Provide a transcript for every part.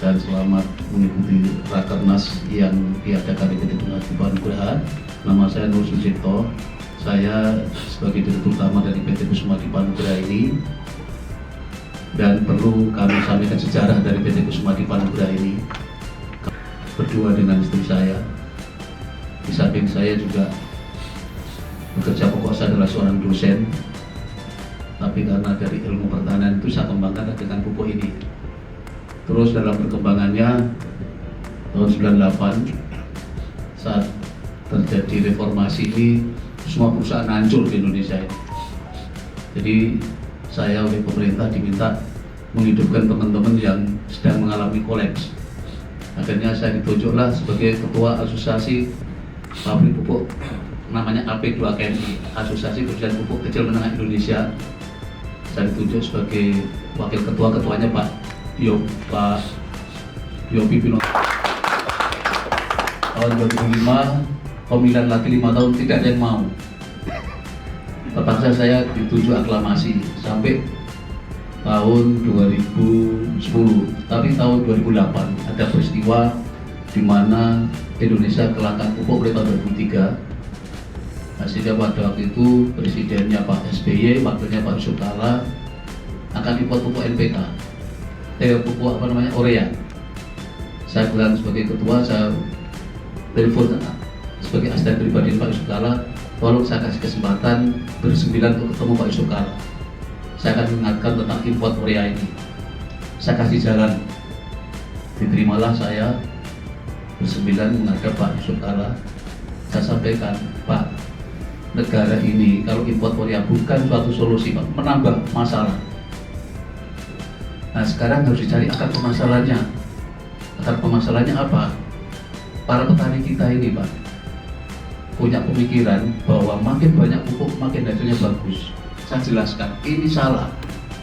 dan selamat mengikuti Rakernas yang diadakan di PT Bunga Dipanugraha. Nama saya Nur Sucipto. Saya sebagai Direktur Utama dari PT Kusuma Dipanugraha ini, dan perlu kami sampaikan sejarah dari PT Kusuma Dipanugraha ini. Berdua dengan istri saya, di samping saya juga bekerja pokok saya adalah seorang dosen, tapi karena dari ilmu pertanian itu saya kembangkan dengan pupuk ini. Terus dalam perkembangannya tahun 98 saat terjadi reformasi ini, semua perusahaan hancur di Indonesia ini. Jadi saya oleh pemerintah diminta menghidupkan teman-teman yang sedang mengalami kolaps. Akhirnya saya ditunjuklah sebagai ketua asosiasi pabrik pupuk namanya AP2KMI, Asosiasi Perusahaan Pupuk Kecil Menengah Indonesia. Saya ditunjuk sebagai wakil ketua, ketuanya Pak Yopi Pino. Tahun 2005 pemilihan lagi 5 tahun tidak ada yang mau. Terpaksa saya ditunjuk aklamasi sampai tahun 2010. Tapi tahun 2008 ada peristiwa di mana Indonesia kelangkaan pupuk mulai tahun 2003. Sehingga pada waktu itu presidennya Pak SBY, wakilnya Pak Yusuf Kalla akan impor pupuk NPK, pupuk urea. Saya bilang sebagai ketua, saya telepon sebagai asisten pribadi Pak Yusuf Kalla, tolong saya kasih kesempatan bersembilan untuk ketemu Pak Yusuf Kalla. Saya akan mengingatkan tentang impor urea ini. Saya kasih jalan. Diterimalah saya bersembilan menghadap Pak Yusuf Kalla. Saya sampaikan, Pak, negara ini kalau impor urea bukan suatu solusi, Pak, menambah masalah. Nah, sekarang harus dicari akar permasalahannya. Akar permasalahannya apa? Para petani kita ini, Pak, punya pemikiran bahwa makin banyak pupuk makin hasilnya bagus. Saya jelaskan, ini salah.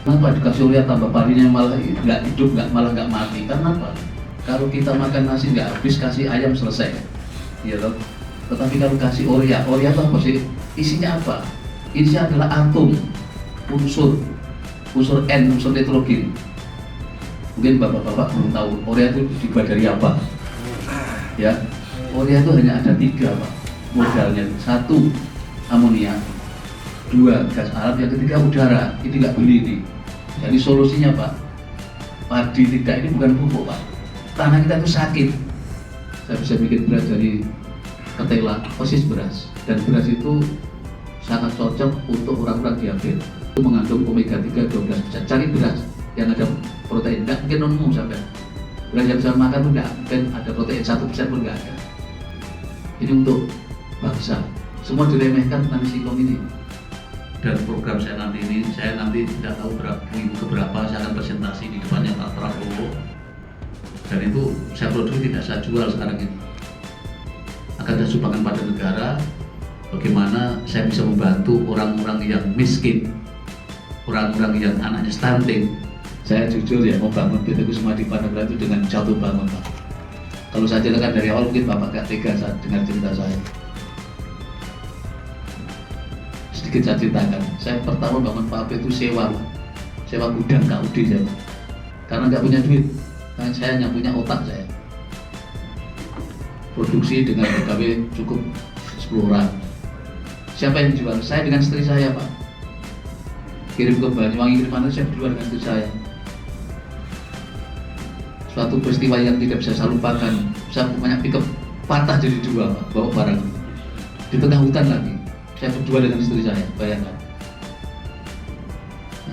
Kenapa dikasih urea tambah padinya malah nggak hidup, malah nggak mati? Karena apa? Kalau kita makan nasi nggak habis, kasih ayam selesai, ya loh. Tetapi kalau kasih urea itu apa sih? Isinya apa? Isinya adalah atom, unsur N, unsur nitrogen. Mungkin bapak-bapak belum tahu urea itu dibuat dari apa. Ya, urea itu hanya ada 3, Pak, modalnya. 1 amonia, 2 gas alam, yang ketiga udara. Ini nggak beli ini. Jadi solusinya, Pak, padi tidak ini bukan pupuk, Pak. Tanah kita itu sakit. Saya bisa bikin beras dari ketela, persis beras. Dan beras itu sangat cocok untuk orang-orang diabetes. Itu mengandung omega 3 12%. Cari beras yang ada protein, nggak mungkin nemu sampai. Beras yang bisa makan pun nggak mungkin ada protein 1% pun nggak ada. Ini untuk bangsa. Semua diremehkan tentang singkong ini. Dan program saya nanti ini, saya nanti tidak tahu minggu keberapa saya akan presentasi di depannya Pak Prabowo. Dan itu saya produksi tidak saya jual sekarang ini. Akan saya sumbangkan pada negara. Bagaimana saya bisa membantu orang-orang yang miskin, orang-orang yang anaknya stunting. Saya jujur ya, mau bangun PT Kusuma Dipanugraha itu dengan jatuh bangun, Pak. Kalau saya ceritakan dari awal mungkin Bapak gak tega saat dengar cerita saya. Sedikit saya ceritakan, saya pertama bangun pabrik itu sewa, Pak. Sewa gudang KUD saya, Pak. Karena nggak punya duit, karena saya hanya punya otak saya. Produksi dengan pegawai cukup 10 orang. Siapa yang jual? Saya dengan istri saya, Pak. Kirim ke Banyuwangi, kirim mana, saya berdua dengan istri saya. Suatu peristiwa yang tidak bisa saya lupakan. Saya punya pickup patah jadi 2, Pak, bawa barang di tengah hutan lagi. Saya berdua dengan istri saya, bayangkan.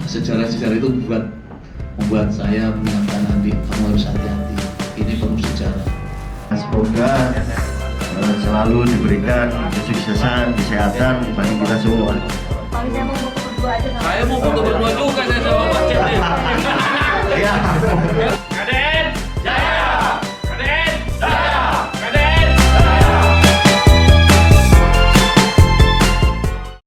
Nah, sejarah-sejarah itu membuat saya mengingatkan nanti, kamu harus hati-hati. Ini penuh sejarah. Semoga selalu diberikan kesuksesan, kesehatan bagi kita semua. Saya mau foto berdua juga, saya sama Pak Cep. Ya.